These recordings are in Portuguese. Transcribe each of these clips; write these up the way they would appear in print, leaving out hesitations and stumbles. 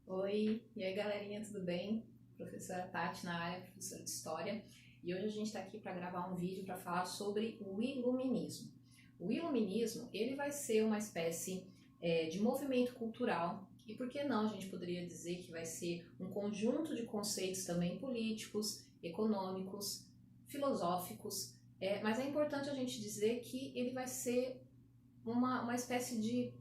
Oi, e aí galerinha, tudo bem? Professora Tati na área, professora de História. E hoje a gente está aqui para gravar um vídeo para falar sobre o Iluminismo. O Iluminismo, ele vai ser uma espécie de movimento cultural e por que não a gente poderia dizer que vai ser um conjunto de conceitos também políticos, econômicos, filosóficos, mas é importante a gente dizer que ele vai ser uma espécie de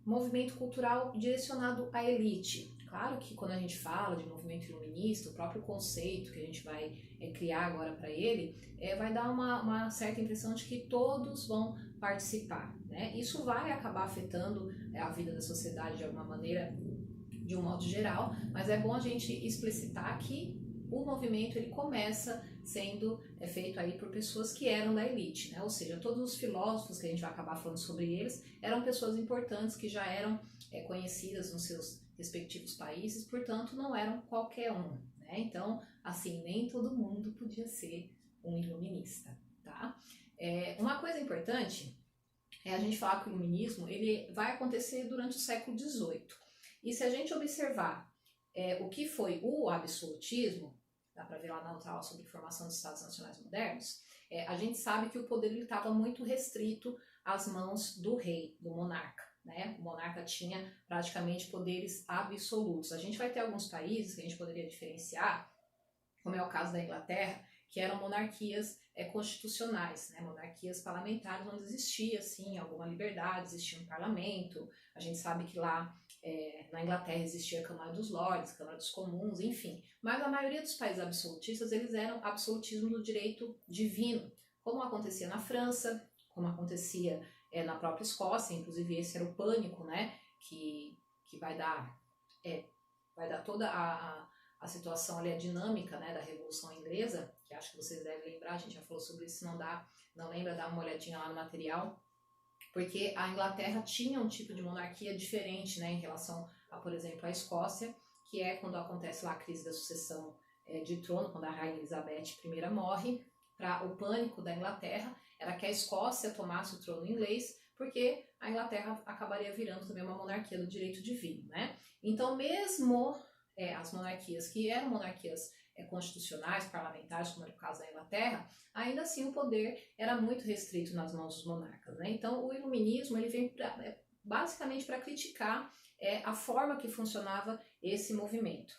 movimento cultural direcionado à elite. Claro que quando a gente fala de movimento iluminista, o próprio conceito que a gente vai criar agora para ele, vai dar uma certa impressão de que todos vão participar. Né? Isso vai acabar afetando a vida da sociedade de alguma maneira, de um modo geral, mas é bom a gente explicitar que o movimento ele começa sendo feito aí por pessoas que eram da elite, né? Ou seja, todos os filósofos que a gente vai acabar falando sobre eles eram pessoas importantes que já eram conhecidas nos seus respectivos países, portanto não eram qualquer um, né? Então, assim, nem todo mundo podia ser um iluminista, tá? Uma coisa importante é a gente falar que o iluminismo ele vai acontecer durante o século XVIII. E se a gente observar o que foi o absolutismo, dá para ver lá na outra aula sobre formação dos Estados Nacionais Modernos, a gente sabe que o poder estava muito restrito às mãos do rei, do monarca. Né? O monarca tinha praticamente poderes absolutos. A gente vai ter alguns países que a gente poderia diferenciar, como é o caso da Inglaterra, que eram monarquias constitucionais, né? Monarquias parlamentares, onde existia sim alguma liberdade, existia um parlamento. A gente sabe que lá na Inglaterra existia a Câmara dos Lordes, Câmara dos Comuns, enfim. Mas a maioria dos países absolutistas, eles eram absolutismo do direito divino, como acontecia na França, como acontecia na própria Escócia, inclusive esse era o pânico, né, que vai dar toda a situação ali, a dinâmica, né, da Revolução Inglesa, que acho que vocês devem lembrar, a gente já falou sobre isso, não lembra, dá uma olhadinha lá no material, porque a Inglaterra tinha um tipo de monarquia diferente, né, em relação a, por exemplo, a Escócia, que é quando acontece lá a crise da sucessão de trono, quando a rainha Elizabeth I morre. Para o pânico da Inglaterra era que a Escócia tomasse o trono inglês, porque a Inglaterra acabaria virando também uma monarquia do direito divino, né? Então, mesmo as monarquias que eram monarquias constitucionais, parlamentares, como era o caso da Inglaterra, ainda assim o poder era muito restrito nas mãos dos monarcas. Né? Então o iluminismo ele vem basicamente para criticar a forma que funcionava esse movimento.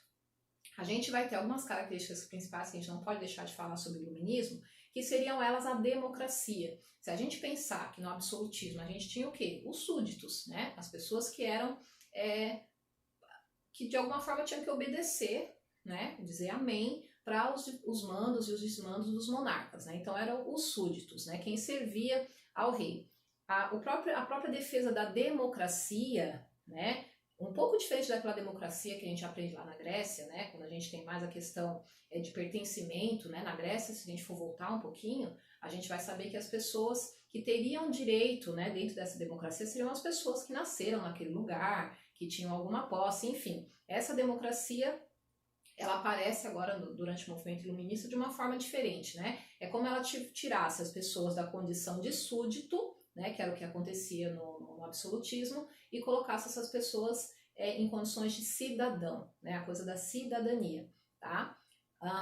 A gente vai ter algumas características principais que a gente não pode deixar de falar sobre o iluminismo, que seriam elas a democracia. Se a gente pensar que no absolutismo a gente tinha o quê? Os súditos, né? As pessoas que eram que de alguma forma tinham que obedecer, né, dizer amém para os mandos e os desmandos dos monarcas. Né? Então eram os súditos, né, quem servia ao rei. A própria defesa da democracia, né, um pouco diferente daquela democracia que a gente aprende lá na Grécia, né, quando a gente tem mais a questão de pertencimento, né, na Grécia, se a gente for voltar um pouquinho, a gente vai saber que as pessoas que teriam direito, né, dentro dessa democracia seriam as pessoas que nasceram naquele lugar, que tinham alguma posse, enfim. Essa democracia, ela aparece agora durante o movimento iluminista de uma forma diferente, né? É como ela tirasse as pessoas da condição de súdito, né, que era o que acontecia no absolutismo, e colocasse essas pessoas em condições de cidadão, né? A coisa da cidadania, tá?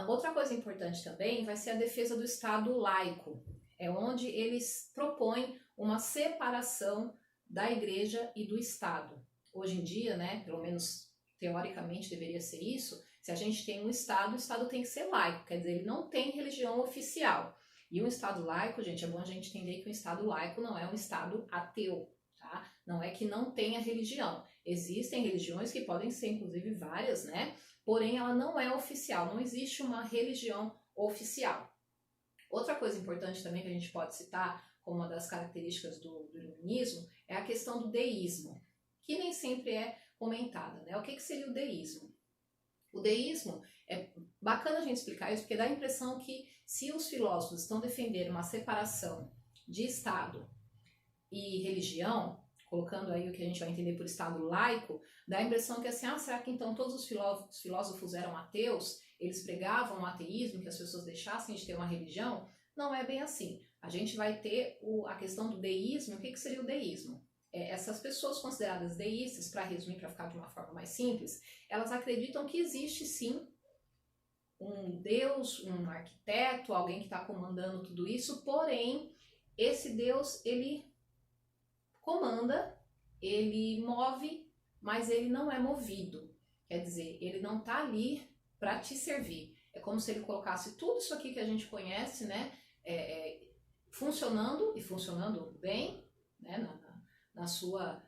Outra coisa importante também vai ser a defesa do Estado laico, onde eles propõem uma separação da Igreja e do Estado. Hoje em dia, né, pelo menos teoricamente deveria ser isso, se a gente tem um Estado, o Estado tem que ser laico, quer dizer, ele não tem religião oficial. E um Estado laico, gente, é bom a gente entender que um Estado laico não é um Estado ateu, tá? Não é que não tenha religião. Existem religiões que podem ser, inclusive, várias, né? Porém, ela não é oficial, não existe uma religião oficial. Outra coisa importante também que a gente pode citar como uma das características do iluminismo é a questão do deísmo, que nem sempre é comentada, né? O que seria o deísmo? O deísmo, é bacana a gente explicar isso, porque dá a impressão que se os filósofos estão defendendo uma separação de Estado e religião, colocando aí o que a gente vai entender por Estado laico, dá a impressão que assim, será que então todos os filósofos eram ateus? Eles pregavam o ateísmo, que as pessoas deixassem de ter uma religião? Não é bem assim. A gente vai ter a questão do deísmo. O que seria o deísmo? essas pessoas consideradas deístas, para resumir, para ficar de uma forma mais simples, elas acreditam que existe sim um Deus, um arquiteto, alguém que está comandando tudo isso, porém, esse Deus, ele comanda, ele move, mas ele não é movido. Quer dizer, ele não está ali para te servir. É como se ele colocasse tudo isso aqui que a gente conhece, né, funcionando e funcionando bem, né, na sua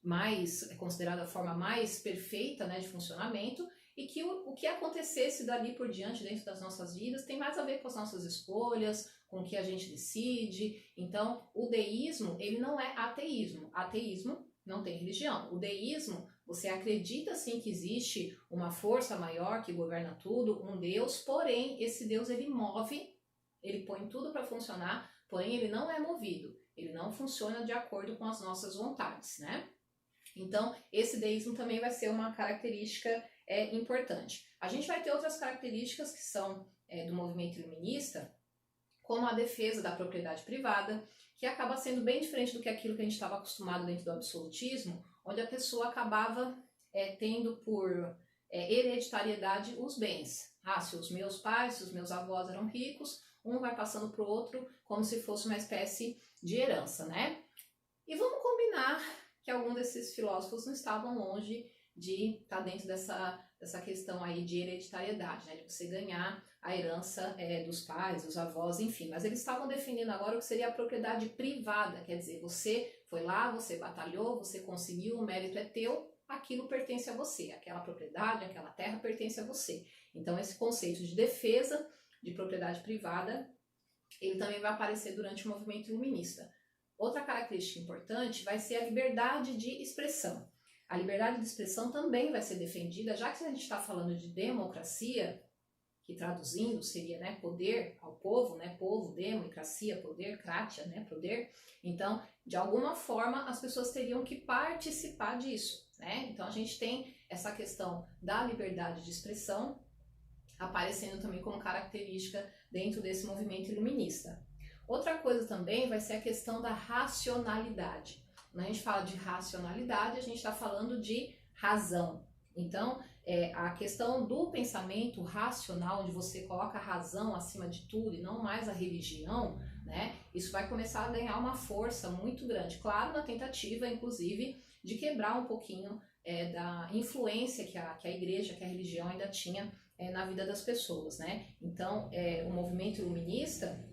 mais considerada a forma mais perfeita, né, de funcionamento, e que o que acontecesse dali por diante dentro das nossas vidas tem mais a ver com as nossas escolhas, com o que a gente decide. Então, o deísmo, ele não é ateísmo. Ateísmo não tem religião. O deísmo, você acredita sim que existe uma força maior que governa tudo, um Deus, porém, esse Deus ele move, ele põe tudo para funcionar, porém ele não é movido, ele não funciona de acordo com as nossas vontades, né? Então, esse deísmo também vai ser uma característica importante. A gente vai ter outras características que são do movimento iluminista, como a defesa da propriedade privada, que acaba sendo bem diferente do que aquilo que a gente estava acostumado dentro do absolutismo, onde a pessoa acabava tendo por hereditariedade os bens. Se os meus pais, se os meus avós eram ricos, um vai passando para o outro como se fosse uma espécie de herança, né? E vamos combinar que algum desses filósofos não estavam longe de estar dentro dessa questão aí de hereditariedade, né? De você ganhar a herança dos pais, dos avós, enfim. Mas eles estavam defendendo agora o que seria a propriedade privada, quer dizer, você foi lá, você batalhou, você conseguiu, o mérito é teu, aquilo pertence a você, aquela propriedade, aquela terra pertence a você. Então esse conceito de defesa de propriedade privada, ele também vai aparecer durante o movimento iluminista. Outra característica importante vai ser a liberdade de expressão. A liberdade de expressão também vai ser defendida, já que a gente está falando de democracia, que traduzindo seria, né, poder ao povo, né, povo, democracia, poder, kratia, né, poder. Então, de alguma forma, as pessoas teriam que participar disso, né? Então, a gente tem essa questão da liberdade de expressão aparecendo também como característica dentro desse movimento iluminista. Outra coisa também vai ser a questão da racionalidade. Quando a gente fala de racionalidade, a gente está falando de razão. Então, a questão do pensamento racional, onde você coloca a razão acima de tudo e não mais a religião, né? Isso vai começar a ganhar uma força muito grande. Claro, na tentativa, inclusive, de quebrar um pouquinho da influência que a igreja, que a religião ainda tinha na vida das pessoas, né? Então, o movimento iluminista,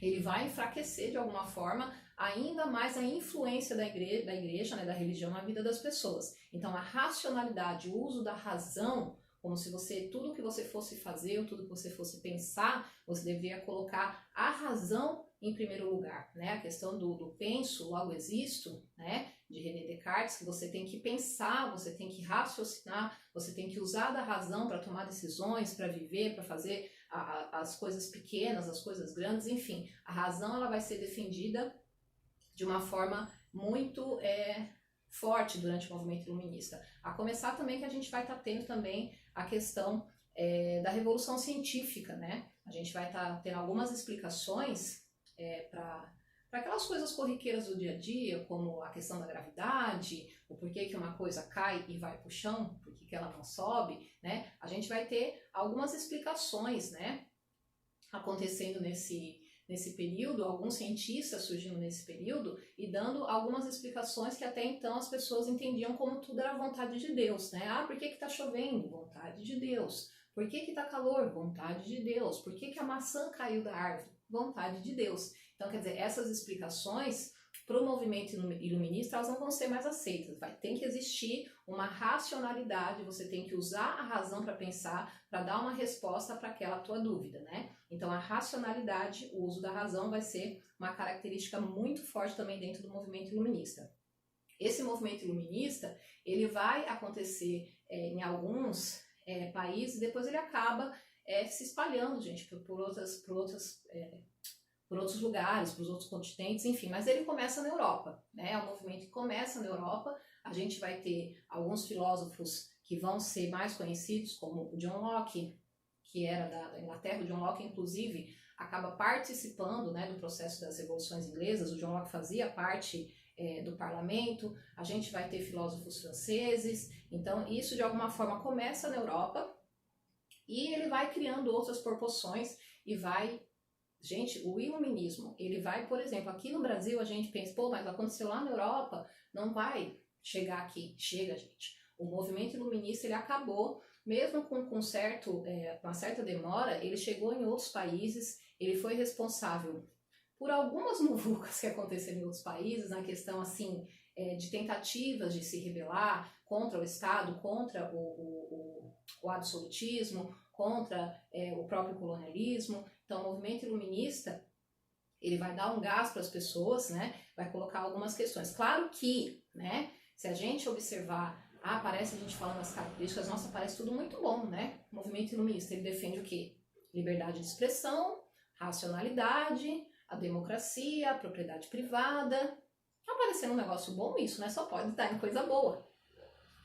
ele vai enfraquecer de alguma forma ainda mais a influência da igreja, né, da religião na vida das pessoas. Então a racionalidade, o uso da razão, como se tudo que você fosse fazer, ou tudo que você fosse pensar, você deveria colocar a razão em primeiro lugar, né? A questão do penso, logo existo, né? De René Descartes, que você tem que pensar, você tem que raciocinar, você tem que usar da razão para tomar decisões, para viver, para fazer as coisas pequenas, as coisas grandes, enfim. A razão ela vai ser defendida de uma forma muito forte durante o movimento iluminista. A começar também que a gente vai estar tendo também a questão da revolução científica, né? A gente vai estar tendo algumas explicações para aquelas coisas corriqueiras do dia a dia, como a questão da gravidade, o porquê que uma coisa cai e vai para o chão, porquê que ela não sobe, né? A gente vai ter algumas explicações, né, acontecendo nesse período, alguns cientistas surgindo nesse período e dando algumas explicações que até então as pessoas entendiam como tudo era vontade de Deus, né? Por que está chovendo? Vontade de Deus. Por que está calor? Vontade de Deus. Por que a maçã caiu da árvore? Vontade de Deus. Então, quer dizer, essas explicações para o movimento iluminista, elas não vão ser mais aceitas. Tem que existir uma racionalidade, você tem que usar a razão para pensar, para dar uma resposta para aquela tua dúvida, né? Então, a racionalidade, o uso da razão vai ser uma característica muito forte também dentro do movimento iluminista. Esse movimento iluminista, ele vai acontecer em alguns países, depois ele acaba se espalhando, gente, por outros lugares, para os outros continentes, enfim, mas ele começa na Europa, né? É um movimento que começa na Europa. A gente vai ter alguns filósofos que vão ser mais conhecidos, como o John Locke, que era da Inglaterra. O John Locke, inclusive, acaba participando, né, do processo das revoluções inglesas. O John Locke fazia parte do parlamento, a gente vai ter filósofos franceses. Então isso de alguma forma começa na Europa e ele vai criando outras proporções e vai... Gente, o iluminismo, ele vai, por exemplo, aqui no Brasil a gente pensa, pô, mas aconteceu lá na Europa, não vai chegar aqui. Chega, gente. O movimento iluminista, ele acabou, mesmo com uma certa demora, ele chegou em outros países, ele foi responsável por algumas muvucas que aconteceram em outros países, na questão, assim, de tentativas de se rebelar contra o Estado, contra o absolutismo, contra o próprio colonialismo. Então, o movimento iluminista, ele vai dar um gás para as pessoas, né? Vai colocar algumas questões. Claro que, né, se a gente observar, parece a gente falando as características, nossa, parece tudo muito bom, né? O movimento iluminista, ele defende o quê? Liberdade de expressão, racionalidade, a democracia, a propriedade privada. Tá parecendo um negócio bom isso, né? Só pode estar em coisa boa.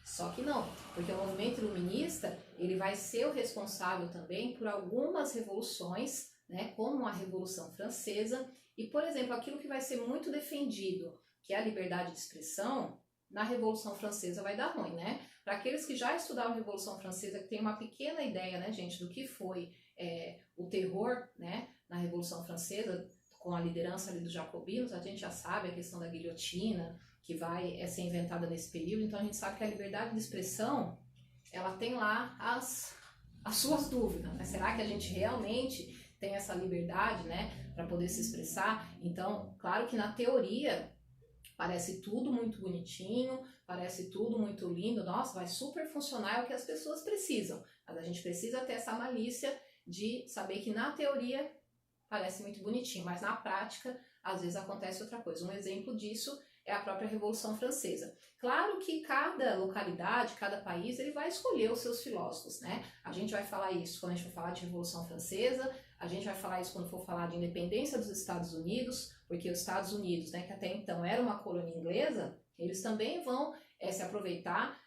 Só que não, porque o movimento iluminista, ele vai ser o responsável também por algumas revoluções, né, como a Revolução Francesa, e, por exemplo, aquilo que vai ser muito defendido, que é a liberdade de expressão, na Revolução Francesa vai dar ruim, né? Para aqueles que já estudaram a Revolução Francesa, que tem uma pequena ideia, né, gente, do que foi o terror, né, na Revolução Francesa, com a liderança ali dos jacobinos, a gente já sabe a questão da guilhotina, que vai ser inventada nesse período. Então a gente sabe que a liberdade de expressão, ela tem lá as suas dúvidas, né? Será que a gente realmente tem essa liberdade, né, para poder se expressar? Então, claro que na teoria parece tudo muito bonitinho, parece tudo muito lindo, nossa, vai super funcionar, é o que as pessoas precisam, mas a gente precisa ter essa malícia de saber que na teoria parece muito bonitinho, mas na prática às vezes acontece outra coisa. Um exemplo disso é a própria Revolução Francesa. Claro que cada localidade, cada país, ele vai escolher os seus filósofos, né? A gente vai falar isso quando a gente for falar de Revolução Francesa, a gente vai falar isso quando for falar de independência dos Estados Unidos, porque os Estados Unidos, né, que até então era uma colônia inglesa, eles também vão se aproveitar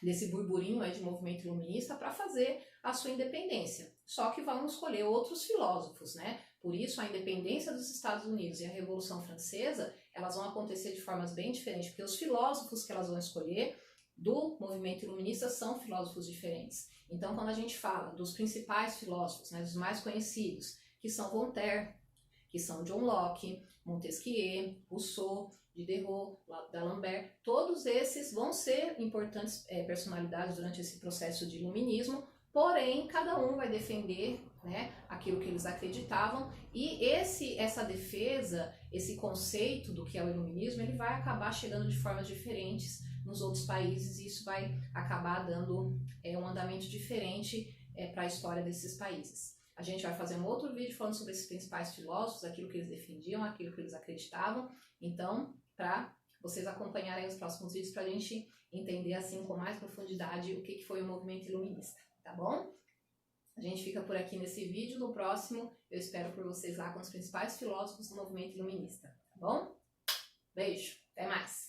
desse burburinho aí de movimento iluminista para fazer a sua independência. Só que vão escolher outros filósofos, né? Por isso, a independência dos Estados Unidos e a Revolução Francesa, elas vão acontecer de formas bem diferentes, porque os filósofos que elas vão escolher do movimento iluminista são filósofos diferentes. Então, quando a gente fala dos principais filósofos, né, dos mais conhecidos, que são Voltaire, que são John Locke, Montesquieu, Rousseau, Diderot, D'Alembert, todos esses vão ser importantes personalidades durante esse processo de iluminismo, porém, cada um vai defender, né, aquilo que eles acreditavam, e essa defesa, esse conceito do que é o iluminismo, ele vai acabar chegando de formas diferentes nos outros países, e isso vai acabar dando um andamento diferente para a história desses países. A gente vai fazer um outro vídeo falando sobre esses principais filósofos, aquilo que eles defendiam, aquilo que eles acreditavam, então, para vocês acompanharem os próximos vídeos para a gente entender assim com mais profundidade o que foi o movimento iluminista, tá bom? A gente fica por aqui nesse vídeo, no próximo eu espero por vocês lá com os principais filósofos do movimento iluminista, tá bom? Beijo, até mais!